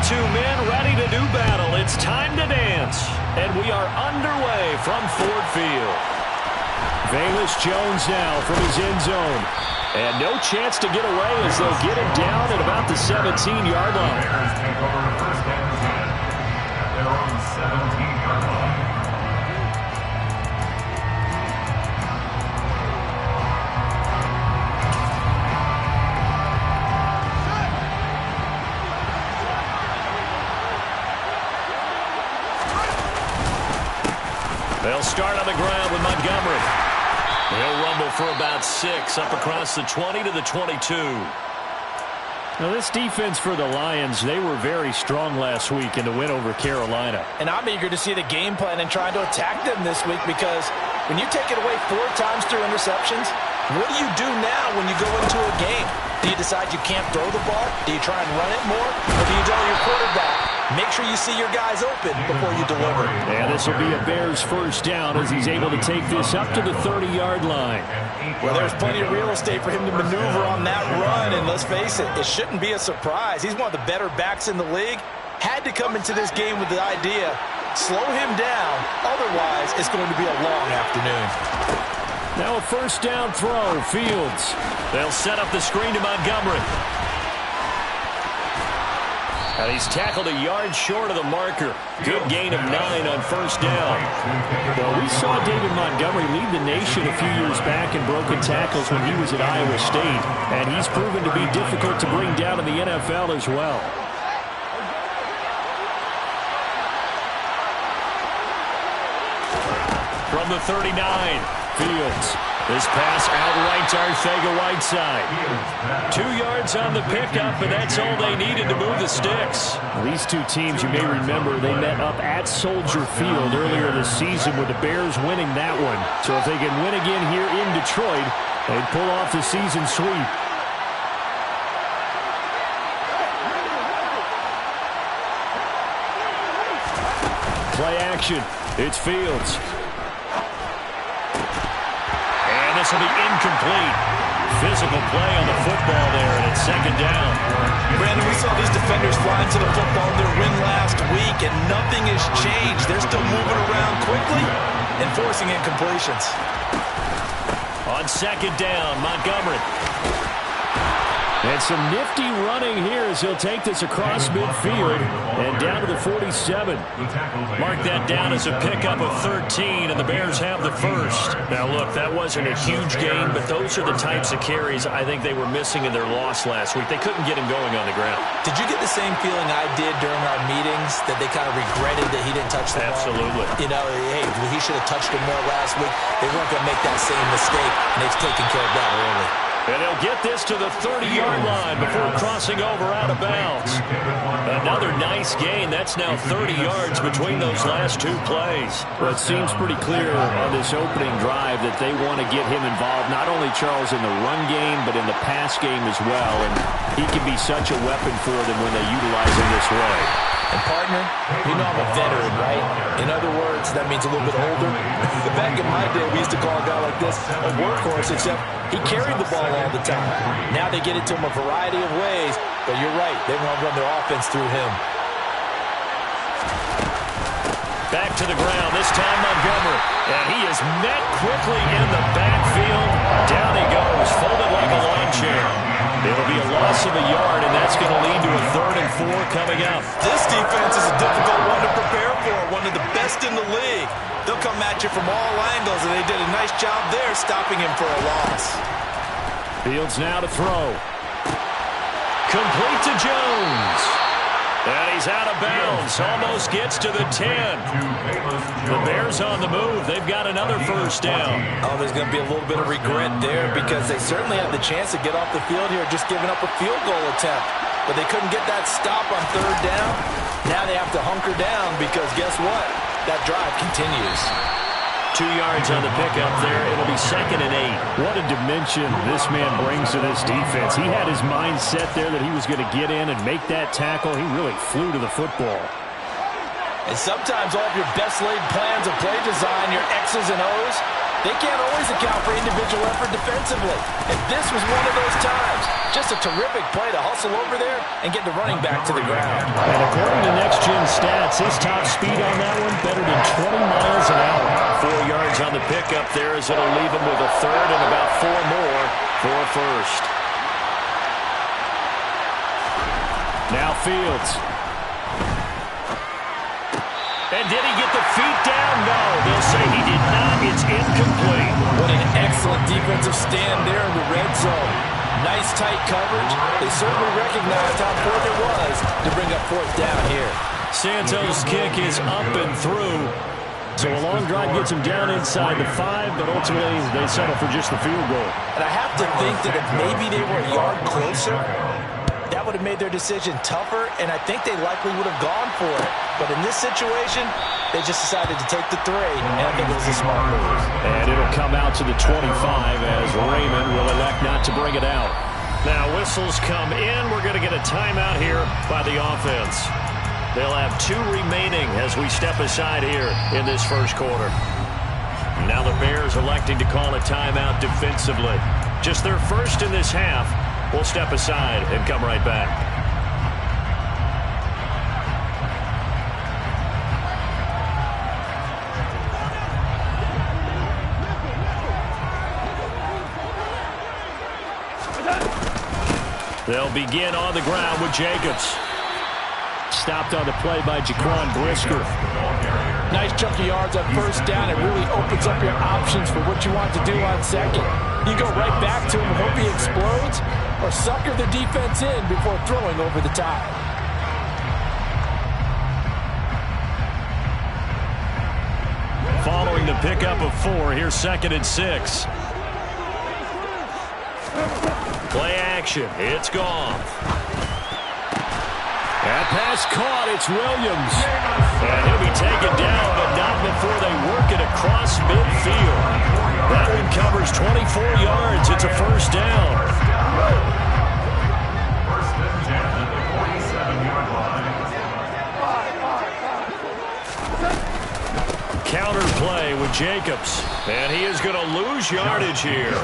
two men ready to do battle. It's time to dance. And we are underway from Ford Field. Velus Jones now from his end zone. And no chance to get away as they'll get him down at about the 17-yard line. They're on the 17-yard line. They'll start on the ground with Montgomery. He'll rumble for about 6 up across the 20 to the 22. Now, this defense for the Lions, they were very strong last week in the win over Carolina. And I'm eager to see the game plan and trying to attack them this week, because when you take it away 4 times through interceptions, what do you do now when you go into a game? Do you decide you can't throw the ball? Do you try and run it more? Or do you tell your quarterback, make sure you see your guys open before you deliver? And this will be a Bears first down as he's able to take this up to the 30-yard line. Well, there's plenty of real estate for him to maneuver on that run, and let's face it, it shouldn't be a surprise. He's one of the better backs in the league. Had to come into this game with the idea, slow him down, otherwise it's going to be a long afternoon. Now a first down throw, Fields. They'll set up the screen to Montgomery. And he's tackled a yard short of the marker. Good gain of 9 on first down. Well, we saw David Montgomery lead the nation a few years back in broken tackles when he was at Iowa State. And he's proven to be difficult to bring down in the NFL as well. From the 39, Fields. This pass outright to Arcega-Whiteside. 2 yards on the pickup, and that's all they needed to move the sticks. These two teams, you may remember, they met up at Soldier Field earlier this season with the Bears winning that one. So if they can win again here in Detroit, they'd pull off the season sweep. Play action. It's Fields. This will be incomplete. Physical play on the football there, and it's second down. Brandon, we saw these defenders flying to the football in their win last week, and nothing has changed. They're still moving around quickly and forcing incompletions. On second down, Montgomery. And some nifty running here as he'll take this across midfield and down to the 47. Mark that down as a pickup of 13, and the Bears have the first. Now, look, that wasn't a huge gain, but those are the types of carries I think they were missing in their loss last week. They couldn't get him going on the ground. Did you get the same feeling I did during our meetings, that they kind of regretted that he didn't touch the ball? Absolutely. You know, hey, he should have touched him more last week. They weren't going to make that same mistake, and they've taken care of that early. And they'll get this to the 30-yard line before crossing over out of bounds. Another nice gain. That's now 30 yards between those last 2 plays. Well, it seems pretty clear on this opening drive that they want to get him involved, not only, Charles, in the run game, but in the pass game as well. And he can be such a weapon for them when they utilize him this way. And partner, you know I'm a veteran, right? In other words, that means a little bit older. Back in my day, we used to call a guy like this a workhorse, except he carried the ball all the time. Now they get it to him a variety of ways, but you're right, they want to run their offense through him. Back to the ground, this time Montgomery. And he is met quickly in the backfield. Down he goes, folded like a lawn chair. It'll be a loss of a yard, and that's going to lead to a 3rd and 4 coming up. This defense is a difficult one to prepare for, one of the best in the league. They'll come at you from all angles, and they did a nice job there stopping him for a loss. Fields now to throw. Complete to Jones. And he's out of bounds. Almost gets to the 10. The Bears on the move. They've got another first down. Oh, there's going to be a little bit of regret there, because they certainly had the chance to get off the field here, just giving up a field goal attempt. But they couldn't get that stop on 3rd down. Now they have to hunker down, because guess what? That drive continues. 2 yards on the pickup there. It'll be 2nd and 8. What a dimension this man brings to this defense. He had his mind set there that he was going to get in and make that tackle. He really flew to the football. And sometimes all of your best laid plans of play design, your X's and O's, They can't always account for individual effort defensively. And this was one of those times. Just a terrific play to hustle over there and get the running back to the ground. And according to Next Gen Stats, his top speed on that one better than 20 miles an hour. 4 yards on the pickup there as it'll leave him with a third and about 4 more for a first. Now Fields. And did he get the feet down? No, they'll say he did not. It's incomplete. What an excellent defensive stand there in the red zone. Nice tight coverage. They certainly recognized how important it was to bring up fourth down here. Santos' kick is up and through. So a long drive gets him down inside the 5, but ultimately they settle for just the field goal. And I have to think that if maybe they were a yard closer, that would have made their decision tougher, and I think they likely would have gone for it. But in this situation, they just decided to take the 3, and I think it was a smart move. And it'll come out to the 25 as Raymond will elect not to bring it out. Now whistles come in. We're going to get a timeout here by the offense. They'll have 2 remaining as we step aside here in this first quarter. Now the Bears electing to call a timeout defensively. Just their first in this half. We'll step aside and come right back. They'll begin on the ground with Jacobs. Stopped on the play by Jaquan Brisker. Nice chunk of yards on first down. It really opens up your options for what you want to do on second. You go right back to him and hope he explodes, or sucker the defense in before throwing over the top. Following the pickup of 4, here's 2nd and 6. Play action. It's gone. That pass caught. It's Williams. And he'll be taken down, but not before they work it across midfield. That one covers 24 yards. It's a first down. First and 10 at the 47-yard line. Counter play with Jacobs. And he is going to lose yardage here.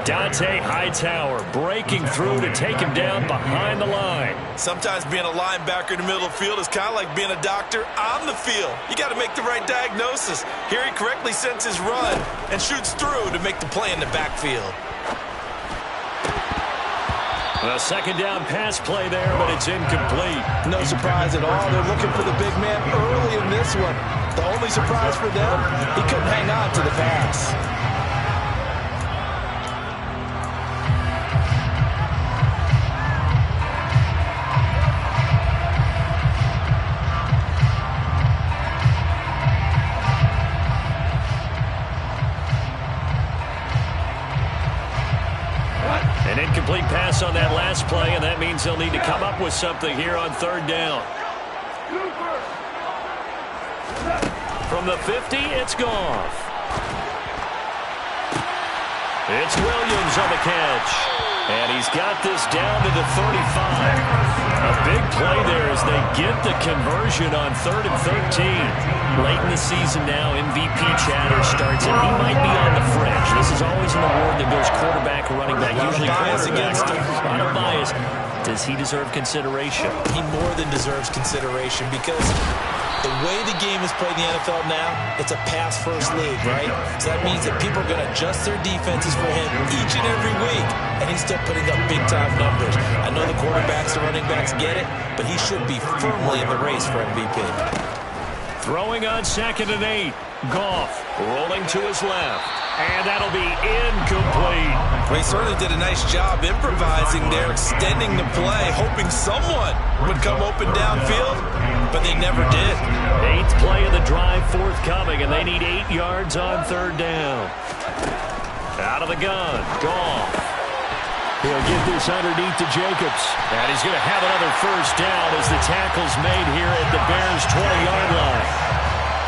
Dante Hightower breaking through to take him down behind the line. Sometimes being a linebacker in the middle of the field is kind of like being a doctor on the field. You got to make the right diagnosis. Here he correctly sends his run and shoots through to make the play in the backfield. A second down pass play there, but it's incomplete. No surprise at all. They're looking for the big man early in this one. The only surprise for them, he couldn't hang on to the pass. An incomplete pass on that last play, and that means they'll need to come up with something here on 3rd down. From the 50, it's Goff. It's Williams on the catch. And he's got this down to the 35. A big play there as they get the conversion on 3rd and 13. Late in the season now, MVP chatter starts, and he might be on the fringe. This is always an award that goes quarterback, running back, usually quarterback. A lot of bias. Does he deserve consideration? He more than deserves consideration because the way the game is played in the NFL now, it's a pass-first league, right? So that means that people are going to adjust their defenses for him each and every week, and he's still putting up big-time numbers. I know the quarterbacks, the running backs get it, but he should be firmly in the race for MVP. Throwing on 2nd and 8. Goff rolling to his left. And that'll be incomplete. Well, he certainly did a nice job improvising there, extending the play, hoping someone would come open downfield, but they never did. 8th play of the drive forthcoming, and they need 8 yards on 3rd down. Out of the gun, Goff. He'll get this underneath to Jacobs. And he's going to have another first down as the tackle's made here at the Bears' 20-yard line.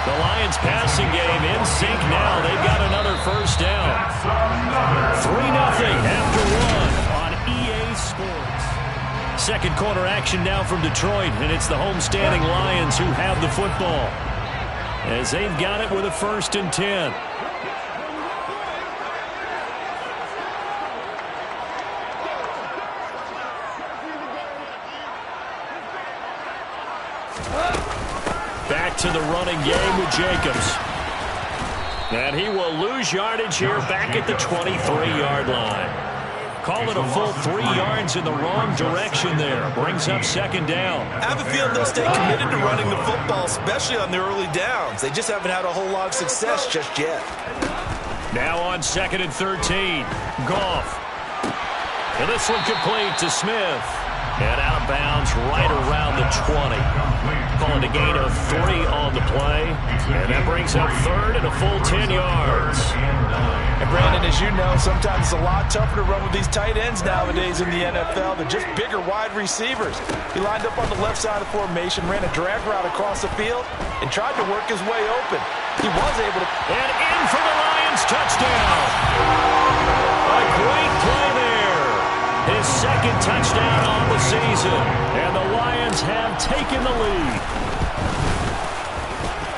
The Lions passing game in sync now. They've got another first down. 3-0 after 1 on EA Sports. Second quarter action now from Detroit, and it's the homestanding Lions who have the football as they've got it with a 1st and 10. Back to the running game with Jacobs. And he will lose yardage here back at the 23-yard line. Call it a full 3 yards in the wrong direction there. Brings up second down. I have a feeling they'll stay committed to running the football, especially on the early downs. They just haven't had a whole lot of success just yet. Now on 2nd and 13. Goff. And this one complete to Smith. And out of bounds right around the 20. Calling a gain of 3 on the play. And that brings up 3rd and a full 10 yards. And Brandon, as you know, sometimes it's a lot tougher to run with these tight ends nowadays in the NFL. They're just bigger wide receivers. He lined up on the left side of formation, ran a drag route across the field, and tried to work his way open. He was able to... And in for the Lions, touchdown. A great play there. His 2nd touchdown on the season. And the Lions have taken the lead.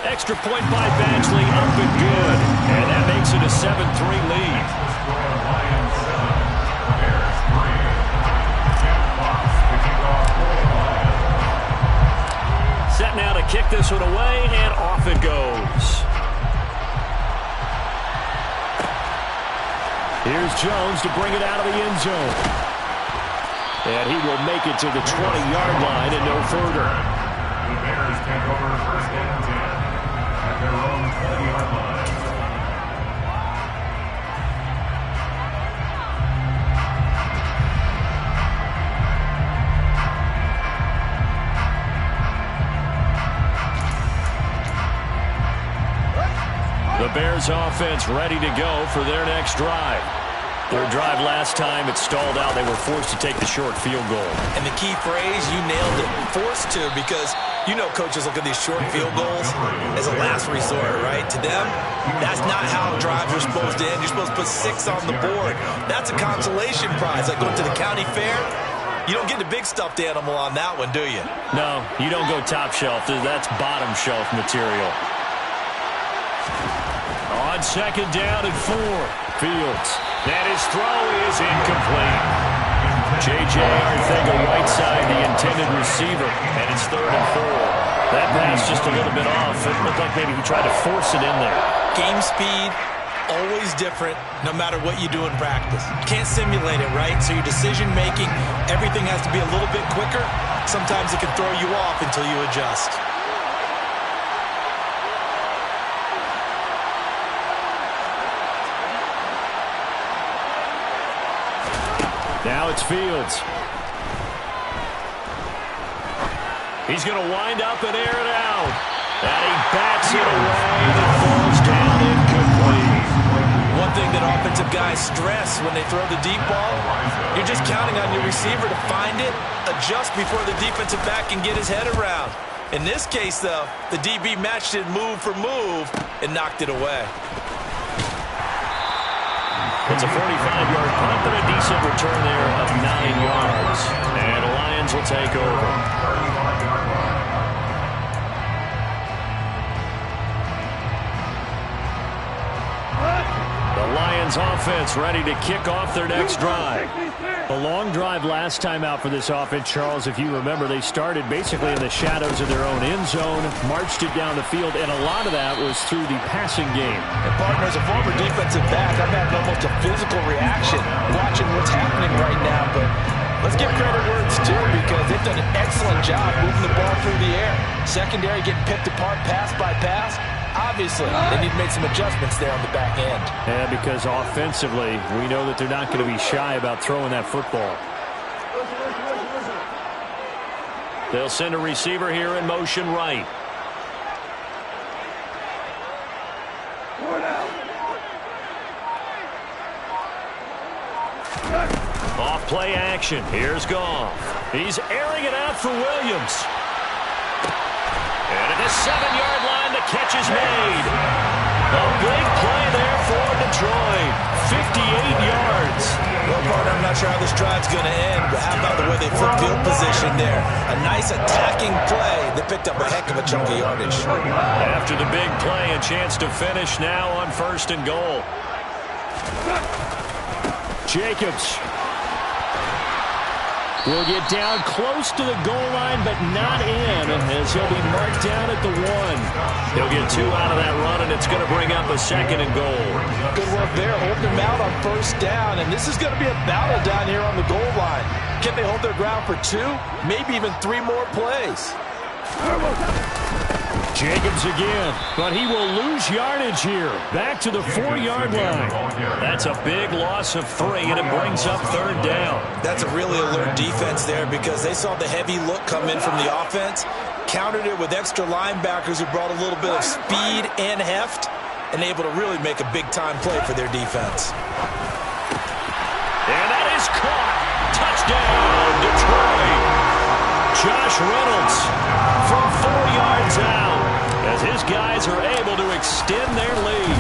Extra point by Badgley, up and good. And that makes it a 7-3 lead. Lions 7, Bears 3. Jeff Fox kicking off for the Lions. Set now to kick this one away, and off it goes. Here's Jones to bring it out of the end zone. And he will make it to the 20-yard line and no further. The Bears take over 1st and 10 at their own 20-yard line. The Bears offense ready to go for their next drive. Their drive last time, it stalled out. They were forced to take the short field goal. And the key phrase, you nailed it, forced to, because you know coaches look at these short field goals as a last resort, right? To them, that's not how drives are supposed to end. You're supposed to put 6 on the board. That's a consolation prize. Like going to the county fair, you don't get the big stuffed animal on that one, do you? No, you don't go top shelf. That's bottom shelf material. On 2nd down and 4, Fields. And his throw is incomplete. J.J. Arcega-Whiteside, the intended receiver, and it's 3rd and 4. That pass just a little bit off. It looked like maybe he tried to force it in there. Game speed, always different, no matter what you do in practice. You can't simulate it, right? So your decision-making, everything has to be a little bit quicker. Sometimes it can throw you off until you adjust. Now it's Fields. He's going to wind up and air it out. And he backs it away and falls down incomplete. One thing that offensive guys stress when they throw the deep ball, you're just counting on your receiver to find it, adjust before the defensive back can get his head around. In this case, though, the DB matched it move for move and knocked it away. It's a 45-yard punt and a decent return there of 9 yards. And the Lions will take over. The Lions offense ready to kick off their next drive. A long drive last time out for this offense, Charles. If you remember, they started basically in the shadows of their own end zone, marched it down the field, and a lot of that was through the passing game. And partner, as a former defensive back, I've had almost a physical reaction watching what's happening right now. But let's give credit where it's due, because they've done an excellent job moving the ball through the air. Secondary getting picked apart pass by pass. Obviously, they need to make some adjustments there on the back end. Yeah, because offensively, we know that they're not going to be shy about throwing that football. They'll send a receiver here in motion right. Off play action. Here's Goff. He's airing it out for Williams. And at the 7-yard line, the catch is made. A big play there for Detroit. 58 yards. Well, partner, I'm not sure how this drive's going to end, but how about the way they flip field position there? A nice attacking play that picked up a heck of a chunk of yardage. After the big play, a chance to finish now on 1st and goal. Jacobs. Will get down close to the goal line, but not in, as he'll be marked down at the 1. He'll get 2 out of that run, and it's going to bring up a 2nd and goal. Good work there, holding them out on 1st down, and this is going to be a battle down here on the goal line. Can they hold their ground for 2, maybe even 3 more plays? Jacobs again, but he will lose yardage here. Back to the 4-yard line. That's a big loss of 3, and it brings up 3rd down. That's a really alert defense there because they saw the heavy look come in from the offense, countered it with extra linebackers who brought a little bit of speed and heft, and able to really make a big-time play for their defense. And that is caught. Touchdown, Detroit. Josh Reynolds from 4 yards out as his guys are able to extend their lead.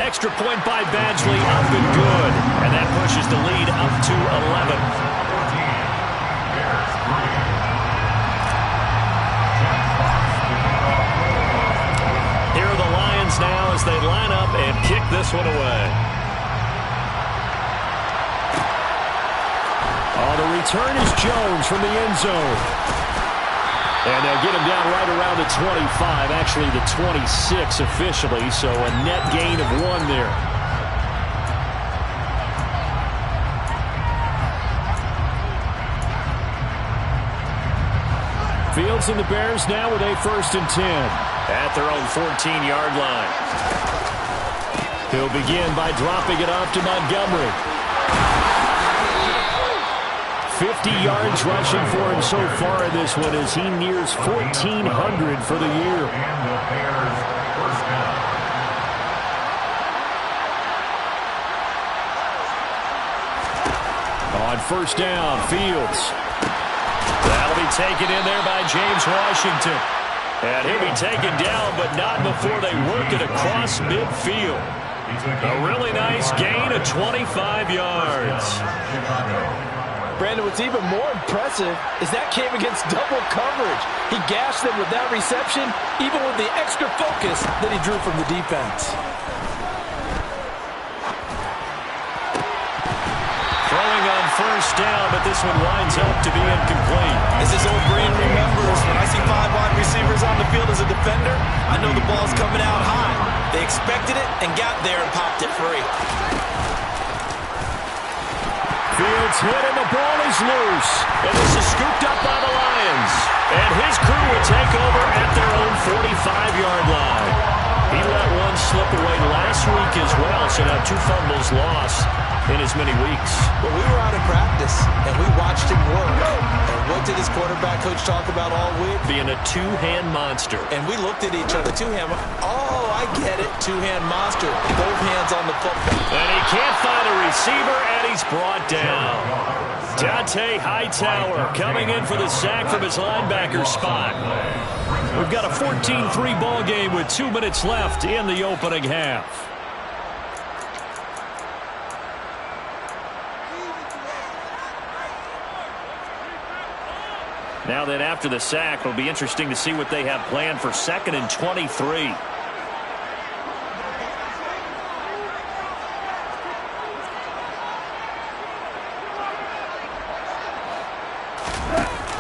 Extra point by Badgley, up and good. And that pushes the lead up to 11. Here are the Lions now as they line up and kick this one away. On the return is Jones from the end zone. And they'll get him down right around the 25, actually the 26 officially, so a net gain of 1 there. Fields and the Bears now with a 1st and 10 at their own 14-yard line. He'll begin by dropping it off to Montgomery. 50 yards rushing for him so far in this one as he nears 1,400 for the year. On 1st down, Fields. That'll be taken in there by James Washington. And he'll be taken down, but not before they work it across midfield. A really nice gain of 25 yards. Brandon, what's even more impressive is that came against double coverage. He gashed them with that reception, even with the extra focus that he drew from the defense. Throwing on 1st down, but this one winds up to be incomplete. As this old brain remembers, when I see 5 wide receivers on the field as a defender, I know the ball's coming out high. They expected it and got there and popped it free. Fields hit and the ball is loose. And this is scooped up by the Lions. And his crew will take over at their own 45-yard line. He let one slip away last week as well, so now 2 fumbles lost in as many weeks. Well, we were out of practice, and we watched him work. And what did his quarterback coach talk about all week? Being a 2-hand monster. And we looked at each other, 2-hand. Oh, I get it, 2-hand monster. Both hands on the football. And he can't find a receiver, and he's brought down. Dante Hightower coming in for the sack from his linebacker spot. We've got a 14-3 ball game with 2 minutes left in the opening half. Now then, after the sack, it'll be interesting to see what they have planned for 2nd and 23.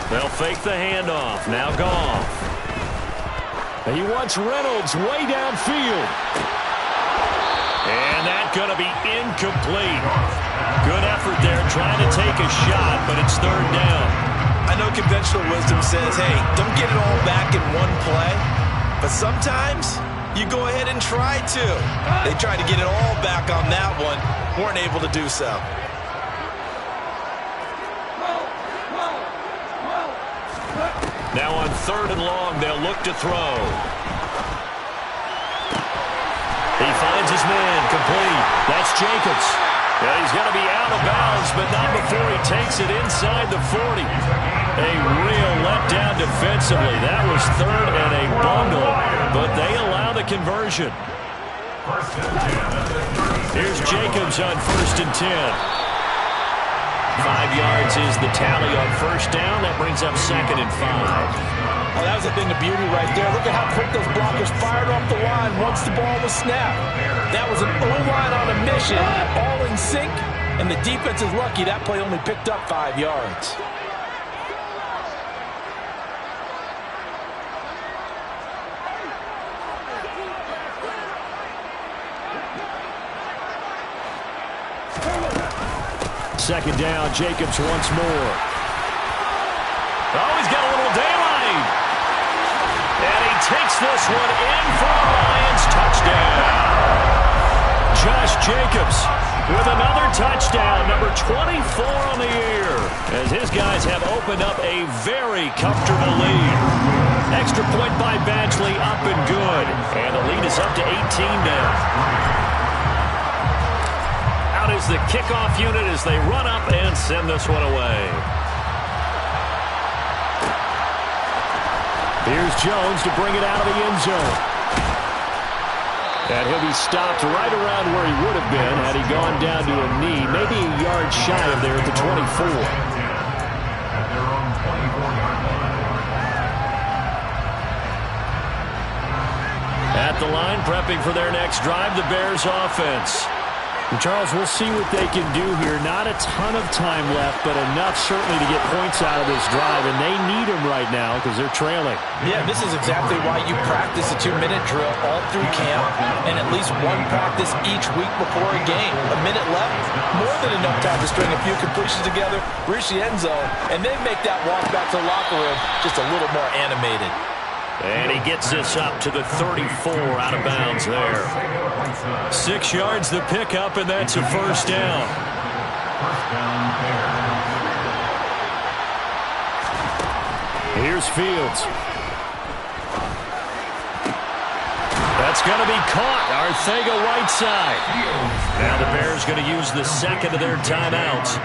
They'll fake the handoff. Now Goff. He wants Reynolds way downfield. And that's going to be incomplete. Good effort there trying to take a shot, but it's 3rd down. I know conventional wisdom says, hey, don't get it all back in one play. But sometimes you go ahead and try to. They tried to get it all back on that one. Weren't able to do so. Now on 3rd and long, they'll look to throw. He finds his man, complete. That's Jacobs. Yeah, he's going to be out of bounds, but not before he takes it inside the 40. A real letdown defensively. That was 3rd and a bundle, but they allow the conversion. Here's Jacobs on 1st and 10. 5 yards is the tally on 1st down. That brings up 2nd and 5. Oh, that was a thing of beauty right there. Look at how quick those blockers fired off the line once the ball was snapped. That was an O-line on a mission, all in sync, And the defense is lucky that play only picked up 5 yards. Second down, Jacobs once more. Oh, he's got a little daylight. And he takes this one in for the Lions. Touchdown. Josh Jacobs with another touchdown, number 24 on the year, as his guys have opened up a very comfortable lead. Extra point by Badgley, up and good. And the lead is up to 18 now. Out is the kickoff unit as they run up and send this one away. Here's Jones to bring it out of the end zone. And he'll be stopped right around where he would have been had he gone down to a knee, maybe a yard shy of there at the 24. At the line, prepping for their next drive, the Bears offense. And Charles, we'll see what they can do here. Not a ton of time left, but enough certainly to get points out of this drive, and they need them right now because they're trailing. Yeah, this is exactly why you practice a 2-minute drill all through camp and at least one practice each week before a game. A minute left, more than enough time to string a few completions together, reach the end zone, and then make that walk back to the locker room just a little more animated. And he gets this up to the 34, out of bounds there. 6 yards the pickup, and that's a first down. Here's Fields. That's going to be caught. Arcega-Whiteside. Now the Bears going to use the second of their timeouts,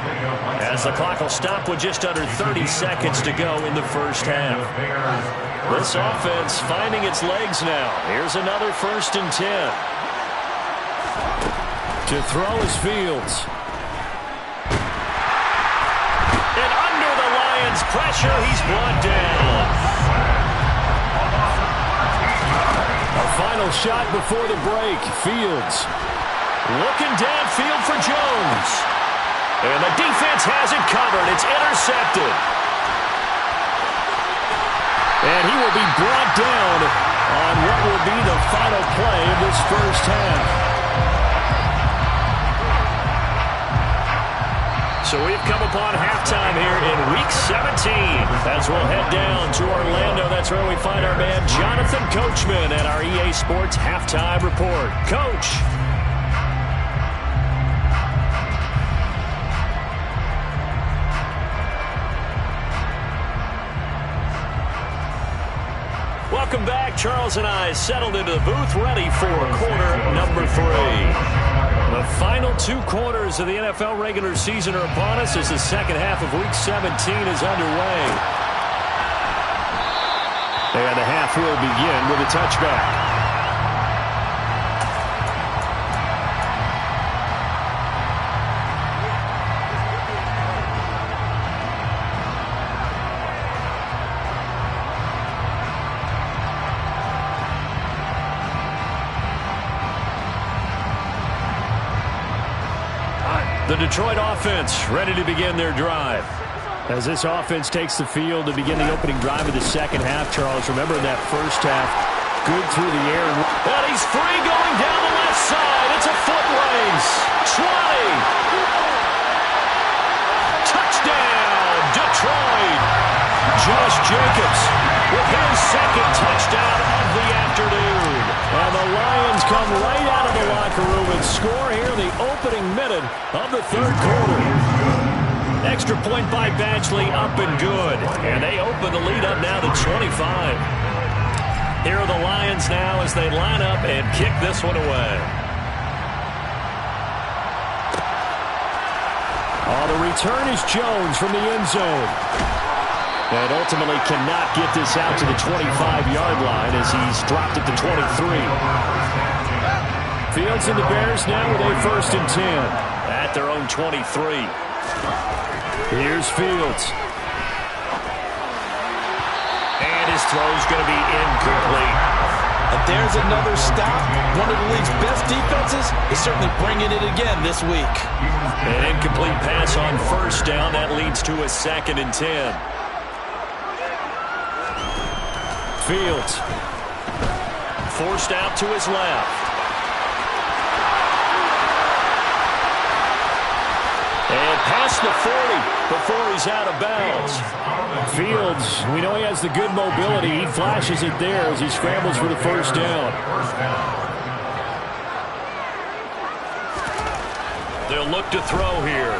as the clock will stop with just under 30 seconds to go in the first half. This offense finding its legs now. Here's another 1st and 10. To throw is Fields. And under the Lions' pressure, he's brought down. A final shot before the break. Fields looking downfield for Jones. And the defense has it covered. It's intercepted. And he will be brought down on what will be the final play of this first half. So we've come upon halftime here in Week 17. As we'll head down to Orlando, that's where we find our man Jonathan Coachman at our EA Sports Halftime Report. Coach. Welcome back. Charles and I settled into the booth, ready for quarter number 3. The final 2 quarters of the NFL regular season are upon us as the second half of Week 17 is underway. And the half will begin with a touchback. The Detroit offense ready to begin their drive. As this offense takes the field to begin the opening drive of the second half, Charles, remember in that first half, good through the air. And he's free going down the left side. It's a foot race. 20. Touchdown, Detroit. Josh Jacobs with his second touchdown of the afternoon. And the Lions come right out of the locker room and score here in the opening minute of the third quarter. Extra point by Badgley, up and good. And they open the lead up now to 25. Here are the Lions now as they line up and kick this one away. Oh, the return is Jones from the end zone. And ultimately cannot get this out to the 25-yard line as he's dropped at the 23. Fields and the Bears now with a 1st and 10 at their own 23. Here's Fields. And his throw's going to be incomplete. And there's another stop. One of the league's best defenses is certainly bringing it again this week. An incomplete pass on first down. That leads to a 2nd and 10. Fields. Forced out to his left. And past the 40 before he's out of bounds. Fields, we know he has the good mobility. He flashes it there as he scrambles for the first down. They'll look to throw here.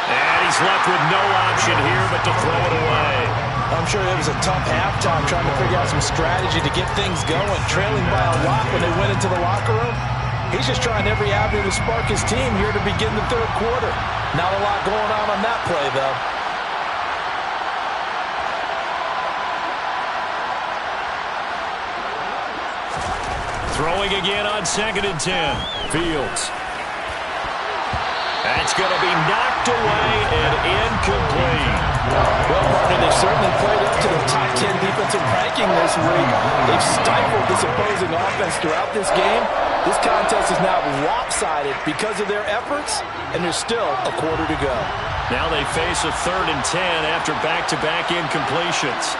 And he's left with no option here but to throw it away. I'm sure it was a tough halftime trying to figure out some strategy to get things going, trailing by a lot when they went into the locker room. He's just trying every avenue to spark his team here to begin the third quarter. Not a lot going on that play, though. Throwing again on 2nd and 10. Fields. That's going to be knocked away and incomplete. Well, partner, they've certainly played up to the top 10 defensive ranking this week. They've stifled this opposing offense throughout this game. This contest is now lopsided because of their efforts, and there's still a quarter to go. Now they face a 3rd and 10 after back-to-back incompletions.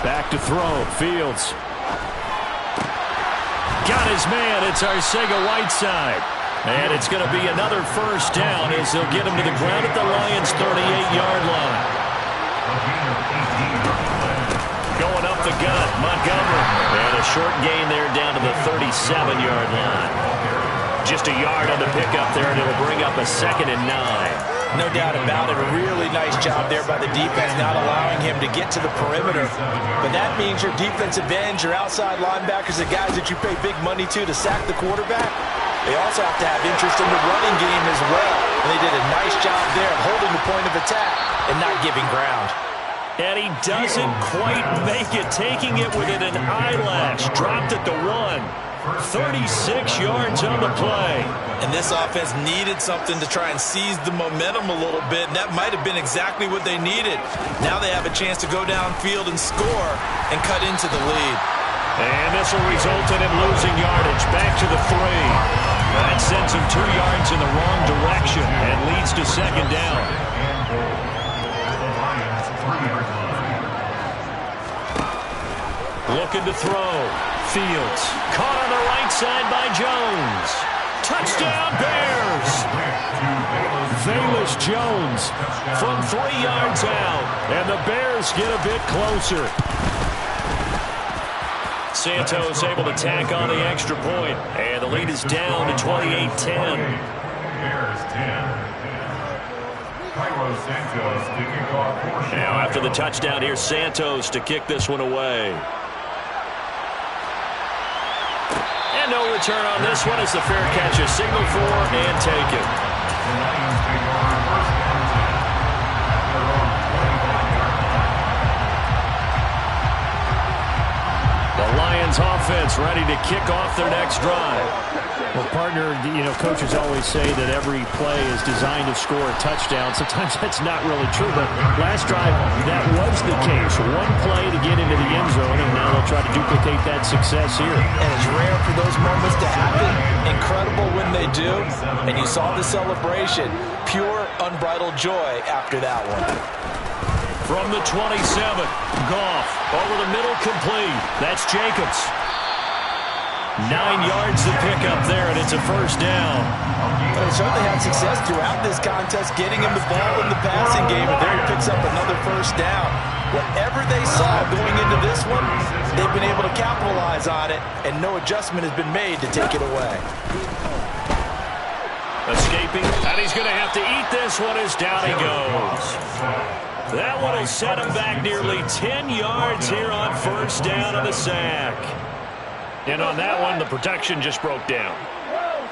Back to throw. Fields. Got his man. It's Arcega-Whiteside. And it's going to be another first down as they'll get him to the ground at the Lions' 38-yard line. Going up the gut, Montgomery. And a short gain there down to the 37-yard line. Just a yard on the pickup there, and it'll bring up a 2nd and 9. No doubt about it. A really nice job there by the defense, not allowing him to get to the perimeter. But that means your defensive ends, your outside linebackers, the guys that you pay big money to sack the quarterback, they also have to have interest in the running game as well. And they did a nice job there of holding the point of attack and not giving ground. And he doesn't quite make it, taking it within an eyelash. Dropped at the 1. 36 yards on the play. And this offense needed something to try and seize the momentum a little bit, and that might have been exactly what they needed. Now they have a chance to go downfield and score and cut into the lead. And this will result in him losing yardage. Back to the 3. That sends him 2 yards in the wrong direction and leads to 2nd down. Looking to throw. Fields. Caught on the right side by Jones. Touchdown, Bears! Velus Jones From 3 yards out. And the Bears get a bit closer. Santos able to tack on the extra point. And the lead is down to 28-10. Bears 10. Now after the touchdown, here's Santos to kick this one away. And no return on this one as the fair catch is signaled for and taken. The Lions offense ready to kick off their next drive. Well, partner, coaches always say that every play is designed to score a touchdown. Sometimes that's not really true, but last drive, that was the case. One play to get into the end zone, and now they'll try to duplicate that success here. And it's rare for those moments to happen. Incredible when they do. And you saw the celebration. Pure, unbridled joy after that one. From the 27, Goff over the middle, complete. That's Jacobs. 9 yards to pick up there, and it's a first down. Well, they certainly had success throughout this contest, getting him the ball in the passing game, and there he picks up another first down. Whatever they saw going into this one, they've been able to capitalize on it, and no adjustment has been made to take it away. Escaping, and he's going to have to eat this one as down he goes. That one will set him back nearly 10 yards here on first down on the sack. And on that one, the protection just broke down.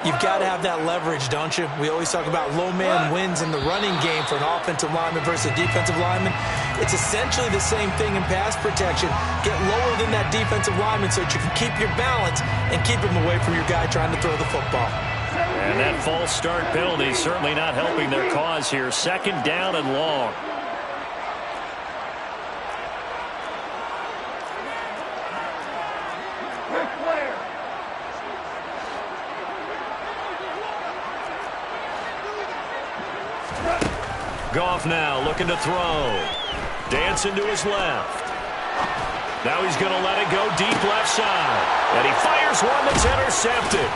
You've got to have that leverage, don't you? We always talk about low man wins in the running game for an offensive lineman versus a defensive lineman. It's essentially the same thing in pass protection. Get lower than that defensive lineman so that you can keep your balance and keep him away from your guy trying to throw the football. And that false start penalty is certainly not helping their cause here. Second down and long. Goff now looking to throw. Dancing to his left. Now he's going to let it go deep left side. And he fires one that's intercepted.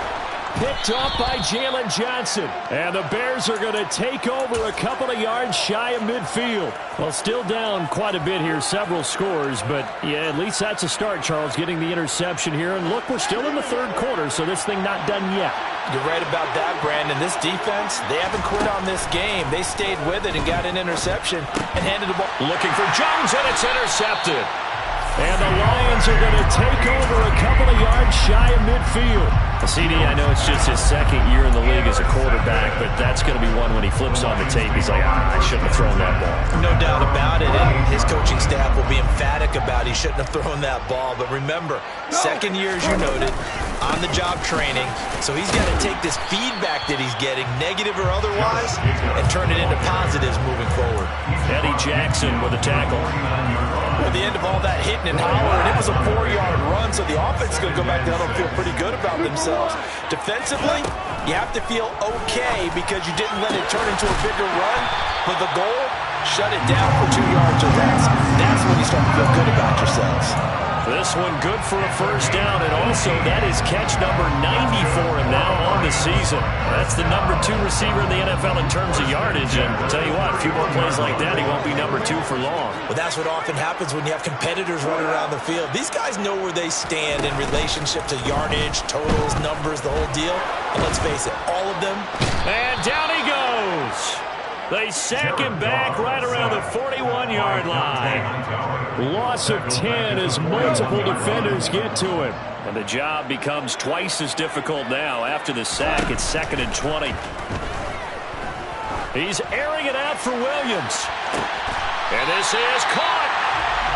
Picked off by Jalen Johnson. And the Bears are going to take over a couple of yards shy of midfield. Well, still down quite a bit here, several scores. But, yeah, at least that's a start, Charles, getting the interception here. And, look, we're still in the third quarter, so this thing not done yet. You're right about that, Brandon. This defense, they haven't quit on this game. They stayed with it and got an interception and handed the ball. Looking for Jones, and it's intercepted. And the Lions are going to take over a couple of yards shy of midfield. CD, I know it's just his second year in the league as a quarterback, but that's going to be one when he flips on the tape. He's like, I shouldn't have thrown that ball. No doubt about it, and his coaching staff will be emphatic about he shouldn't have thrown that ball. But remember, second year, as you noted, on-the-job training, so he's got to take this feedback that he's getting, negative or otherwise, and turn it into positives moving forward. Eddie Jackson with a tackle. At the end of all that hitting and hollering, it was a 4-yard run, so the offense is going to go back down and feel pretty good about themselves. Defensively, you have to feel okay because you didn't let it turn into a bigger run, but the goal, shut it down for 2 yards or less. That's when you start to feel good about yourselves. This one good for a first down, and also that is catch number 90 for him now on the season. That's the number 2 receiver in the NFL in terms of yardage, and I'll tell you what, a few more plays like that, he won't be number 2 for long. Well, that's what often happens when you have competitors running around the field. These guys know where they stand in relationship to yardage, totals, numbers, the whole deal. And let's face it, all of them. And down he goes. They sack him back right around the 41-yard line. Loss of 10 as multiple defenders get to him. And the job becomes twice as difficult now. After the sack, it's 2nd and 20. He's airing it out for Williams. And this is caught.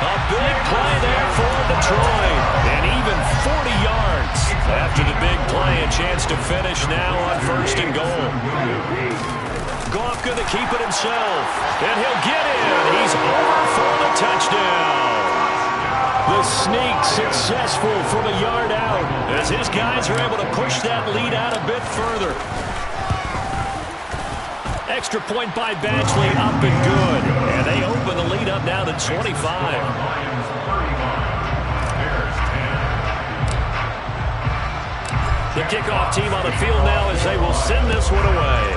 A big play there for Detroit. And even 40 yards. After the big play, a chance to finish now on 1st and goal. Goff going to keep it himself. And he'll get in. He's over for the touchdown. The sneak successful from a yard out as his guys are able to push that lead out a bit further. Extra point by Batchley, up and good. And they open the lead up now to 25. The kickoff team on the field now as they will send this one away.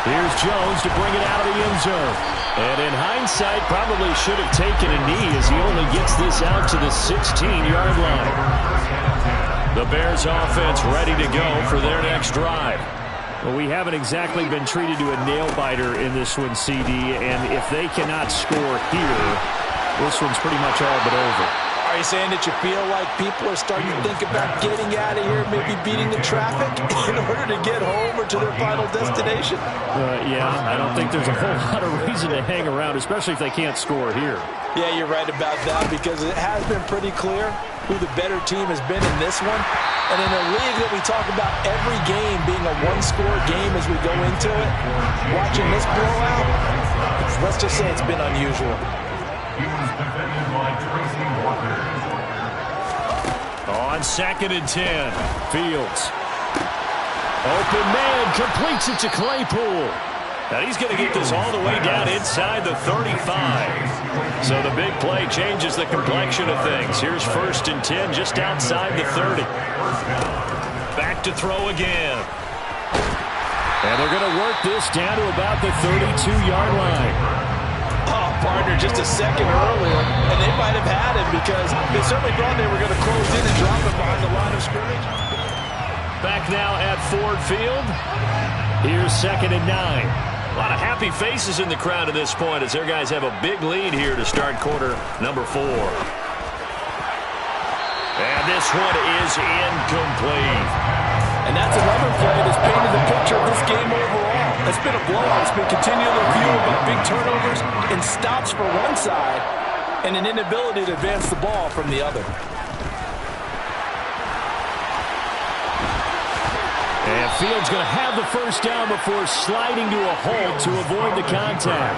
Here's Jones to bring it out of the end zone. And in hindsight, probably should have taken a knee as he only gets this out to the 16-yard line. The Bears offense ready to go for their next drive. Well, we haven't exactly been treated to a nail-biter in this one, CD. And if they cannot score here, this one's pretty much all but over. Are you saying that you feel like people are starting to think about getting out of here, maybe beating the traffic in order to get home or to their final destination? Yeah, I don't think there's a whole lot of reason to hang around, especially if they can't score here. Yeah, you're right about that because it has been pretty clear who the better team has been in this one. And in a league that we talk about every game being a one-score game as we go into it, watching this blowout, let's just say it's been unusual. On 2nd and 10, Fields. Open man, completes it to Claypool. Now he's going to get this all the way down inside the 35. So the big play changes the complexion of things. Here's 1st and 10 just outside the 30. Back to throw again. And they're going to work this down to about the 32-yard line. Oh, partner, just a second earlier, and they might have had him because they certainly thought they were going to close in and drop him behind the line of scrimmage. Back now at Ford Field. Here's 2nd and 9. A lot of happy faces in the crowd at this point as their guys have a big lead here to start quarter number 4. And this one is incomplete. And that's another play that's painted the picture of this game overall. It's been a blowout. It's been continually fueled by big turnovers and stops for one side and an inability to advance the ball from the other. And Fields going to have the first down before sliding to a halt to avoid the contact.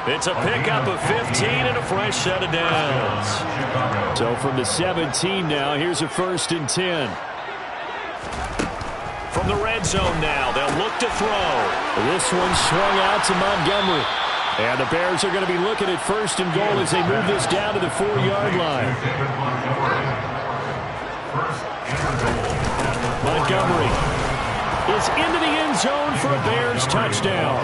It's a pickup of 15 and a fresh set of downs. So from the 17 now, here's a 1st and 10. From the red zone now, they'll look to throw. This one swung out to Montgomery. And the Bears are going to be looking at 1st and goal as they move this down to the 4-yard line. Montgomery is into the end zone for a Bears touchdown.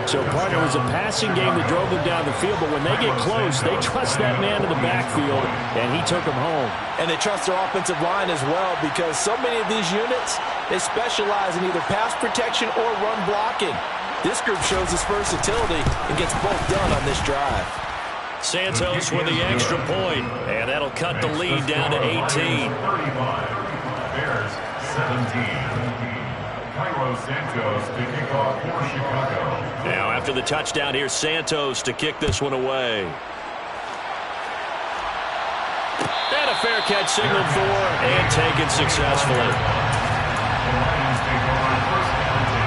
So, partner, it was a passing game that drove them down the field, but when they get close, they trust that man in the backfield, and he took them home. And they trust their offensive line as well, because so many of these units, they specialize in either pass protection or run blocking. This group shows its versatility and gets both done on this drive. Santos with the extra point, and that'll cut the lead down to 18. Bears 17. Santos to kick off for Chicago. Now after the touchdown, here's Santos to kick this one away. And a fair catch signaled for and taken successfully. The Lions take over 1st and 10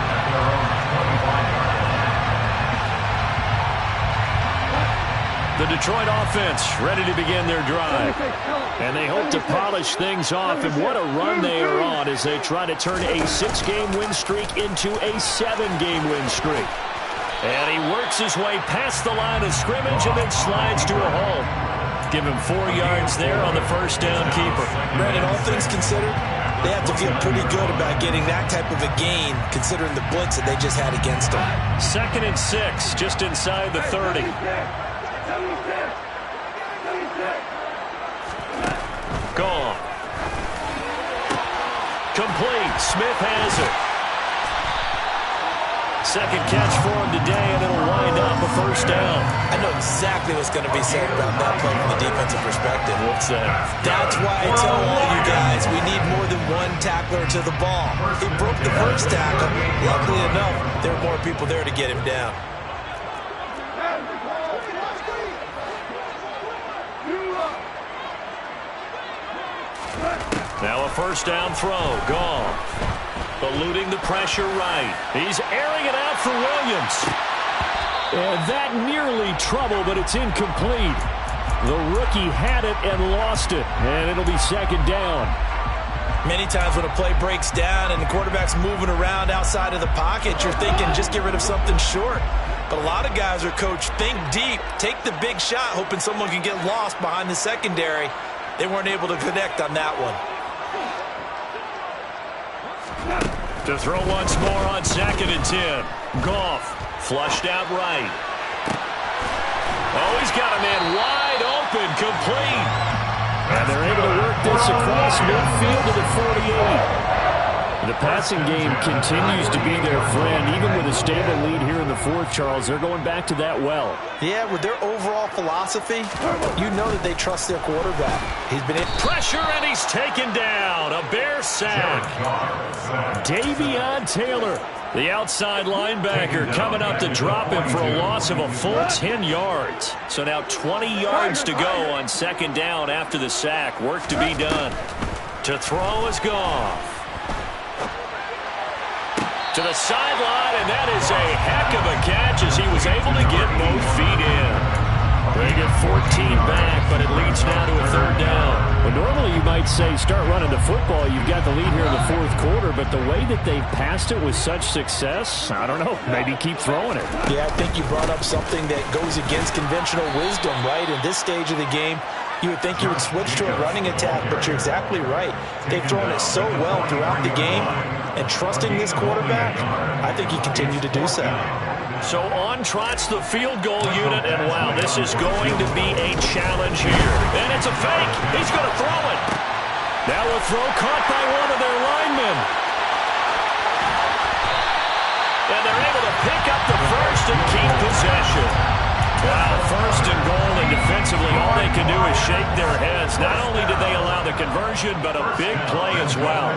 at their own 25-yard line. The Detroit offense ready to begin their drive. And they hope to polish things off. And what a run they are on as they try to turn a 6-game win streak into a 7-game win streak. And he works his way past the line of scrimmage and then slides to a halt. Give him 4 yards there on the first down keeper. Brandon, all things considered, they have to feel pretty good about getting that type of a gain considering the blitz that they just had against them. 2nd and 6, just inside the 30. Gone. Complete. Smith has it. Second catch for him today, and it'll wind up a first down. I know exactly what's going to be said about that play from the defensive perspective. What's that? That's why I tell all you guys, we need more than one tackler to the ball. He broke the first tackle. Luckily enough, there were more people there to get him down. Now a first down throw. Gone. Eluding the pressure right. He's airing it out for Williams. And that nearly trouble, but it's incomplete. The rookie had it and lost it. And it'll be 2nd down. Many times when a play breaks down and the quarterback's moving around outside of the pocket, you're thinking just get rid of something short. But a lot of guys are coached, think deep, take the big shot, hoping someone can get lost behind the secondary. They weren't able to connect on that one. To throw once more on 2nd and 10. Goff flushed out right. Oh, he's got a man wide open, complete. And they're able to work this across midfield to the 48. The passing game continues to be their friend. Even with a stable lead here in the 4th, Charles, they're going back to that well. Yeah, with their overall philosophy, you know that they trust their quarterback. He's been in pressure, and he's taken down. A Bear sack. Davion Taylor, the outside linebacker, coming up to drop him for a loss of a full 10 yards. So now 20 yards to go on 2nd down after the sack. Work to be done. To throw is Goff. To the sideline, and that is a heck of a catch as he was able to get both feet in. They get 14 back, but it leads now to a 3rd down. Well, normally you might say start running the football. You've got the lead here in the 4th quarter, but the way that they've passed it with such success, I don't know, maybe keep throwing it. Yeah, I think you brought up something that goes against conventional wisdom, right? In this stage of the game, you would think you would switch to a running attack, but you're exactly right. They've thrown it so well throughout the game, and trusting this quarterback, I think you continue to do so. So on trots the field goal unit, and wow, this is going to be a challenge here. And it's a fake. He's going to throw it. Now a throw caught by one of their linemen. And they're able to pick up the first and keep possession. Wow, 1st and goal, and defensively all they can do is shake their heads. Not only did they allow the conversion, but a big play as well.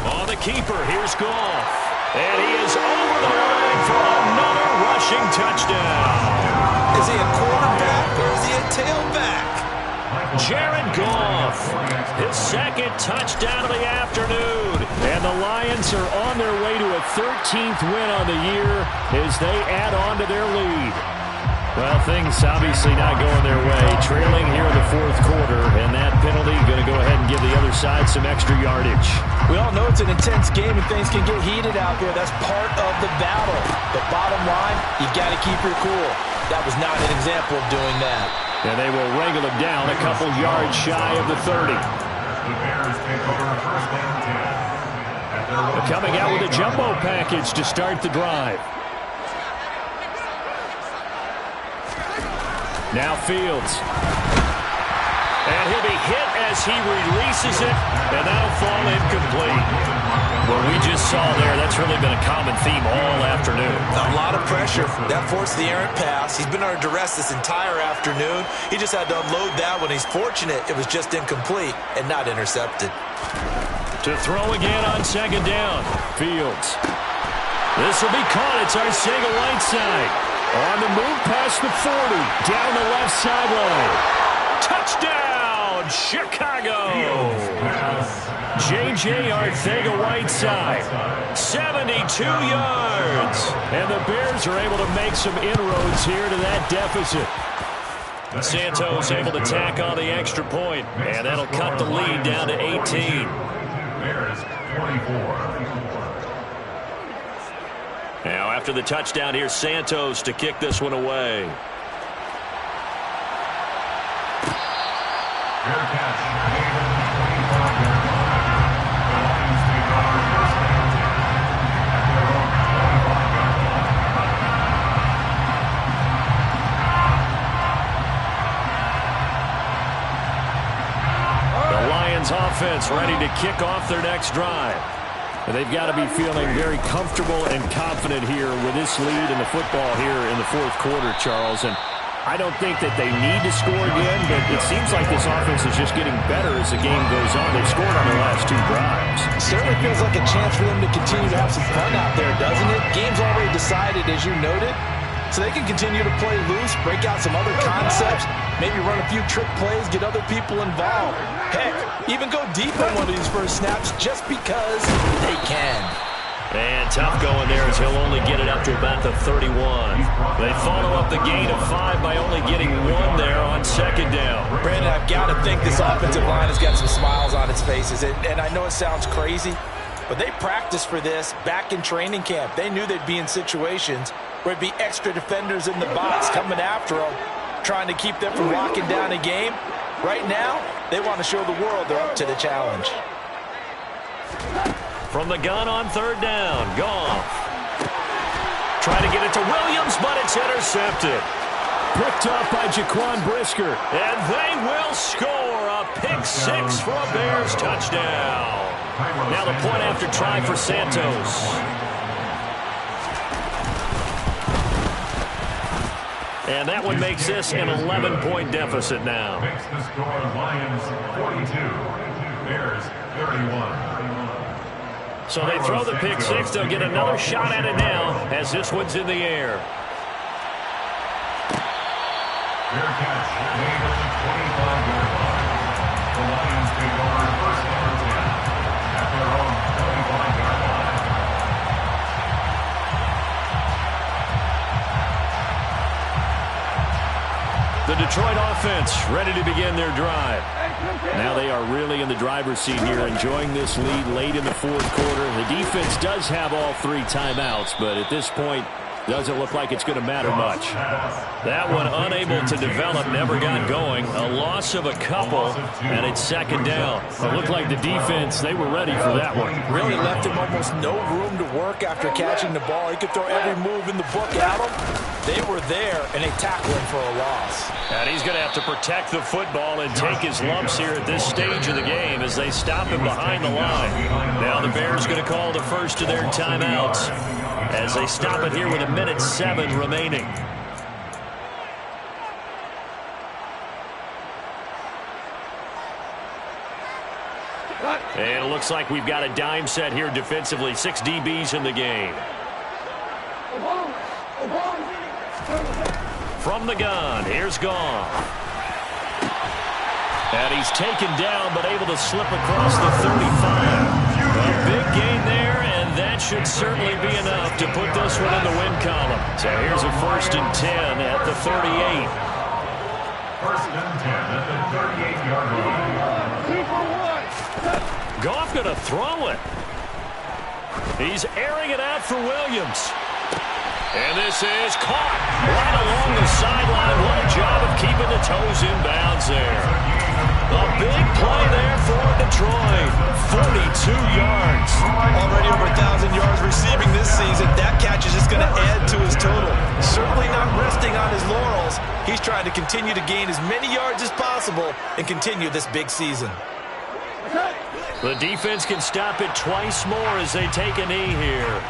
On the keeper, here's Goff. And he is over the line for another rushing touchdown. Is he a quarterback or is he a tailback? Jared Goff, his second touchdown of the afternoon. And the Lions are on their way to a 13th win on the year as they add on to their lead. Well, things obviously not going their way. Trailing here in the fourth quarter, and that penalty going to go ahead and give the other side some extra yardage. We all know it's an intense game and things can get heated out there. That's part of the battle. But bottom line, you got to keep your cool. That was not an example of doing that. And they will wrangle him down a couple yards shy of the 30. The Bears take over first and 10. Coming out with a jumbo package to start the drive. Now Fields. And he'll be hit as he releases it, and that'll fall incomplete. What we just saw there, that's really been a common theme all afternoon. A lot of pressure. That forced the errant pass. He's been under duress this entire afternoon. He just had to unload that one. He's fortunate it was just incomplete and not intercepted. To throw again on second down. Fields. This will be caught. It's Arcega-Whiteside. On the move past the 40. Down the left sideline. Touchdown, Chicago. J.J. Arcega-Whiteside. 72 yards. And the Bears are able to make some inroads here to that deficit. Santos able to tack on the extra point, and that'll cut the lead down to 18. Bears 24. Now, after the touchdown, here's Santos to kick this one away. Fair catch. The Lions take over first and 10 at their own 25-yard line. The Lions offense ready to kick off their next drive. They've got to be feeling very comfortable and confident here with this lead in the football here in the fourth quarter, Charles. And I don't think that they need to score again, but it seems like this offense is just getting better as the game goes on. They've scored on their last two drives. Certainly feels like a chance for them to continue to have some fun out there, doesn't it? Game's already decided, as you noted, so they can continue to play loose, break out some other concepts, maybe run a few trick plays, get other people involved. Heck, even go deep on one of these first snaps just because they can. And tough going there as he'll only get it up to about the 31. They follow up the gain of 5 by only getting 1 there on second down. Brandon, I've got to think this offensive line has got some smiles on its faces. And I know it sounds crazy, but they practiced for this back in training camp. They knew they'd be in situations where it'd be extra defenders in the box coming after them, trying to keep them from locking down a game. Right now, they want to show the world they're up to the challenge. From the gun on third down, Goff. Trying to get it to Williams, but it's intercepted. Picked off by Jaquan Brisker. And they will score a pick 6 for a Bears touchdown. Now the point after try for Santos. And that one makes this an 11-point deficit now. Makes the score Lions 42, Bears 31. So they throw the pick 6. They'll get another shot at it now as this one's in the air. Fair catch made at the 25-yard line. The Lions take over first and 10 at their own 25-yard line. The Detroit offense ready to begin their drive. Now they are really in the driver's seat here, enjoying this lead late in the fourth quarter. The defense does have all 3 timeouts, but at this point, doesn't look like it's going to matter much. That one unable to develop, never got going. A loss of a couple, and it's second down. It looked like the defense, they were ready for that one. Really left him almost no room to work after catching the ball. He could throw every move in the book at him. They were there, and they tackled him for a loss. And he's going to have to protect the football and take his lumps here at this stage of the game as they stop him behind the line. Now the Bears going to call the first of their timeouts as they stop it here with 1:07 remaining. And it looks like we've got a dime set here defensively. 6 DBs in the game. From the gun, here's Goff. And he's taken down, but able to slip across the 35. A big gain there, and that should certainly be enough to put this one in the win column. So here's a 1st and 10 at the 38. 1st and 10 at the 38-yard line. Goff going to throw it. He's airing it out for Williams. And this is caught right along the sideline. What a job of keeping the toes in bounds there. A big play there for Detroit. 42 yards. Already over 1,000 yards receiving this season. That catch is just going to add to his total. Certainly not resting on his laurels. He's trying to continue to gain as many yards as possible and continue this big season. The defense can stop it twice more as they take a knee here.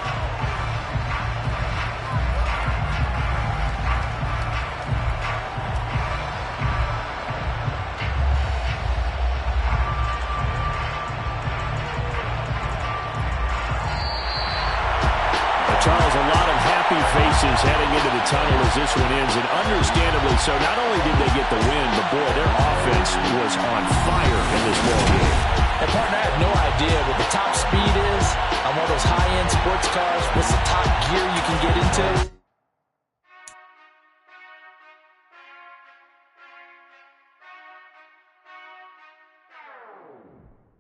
Charles, a lot of happy faces heading into the tunnel as this one ends, and understandably so. Not only did they get the win, but boy, their offense was on fire in this ball game. And partner, I have no idea what the top speed is on one of those high-end sports cars. What's the top gear you can get into?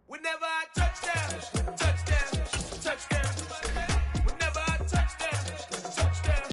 Whenever I touch down.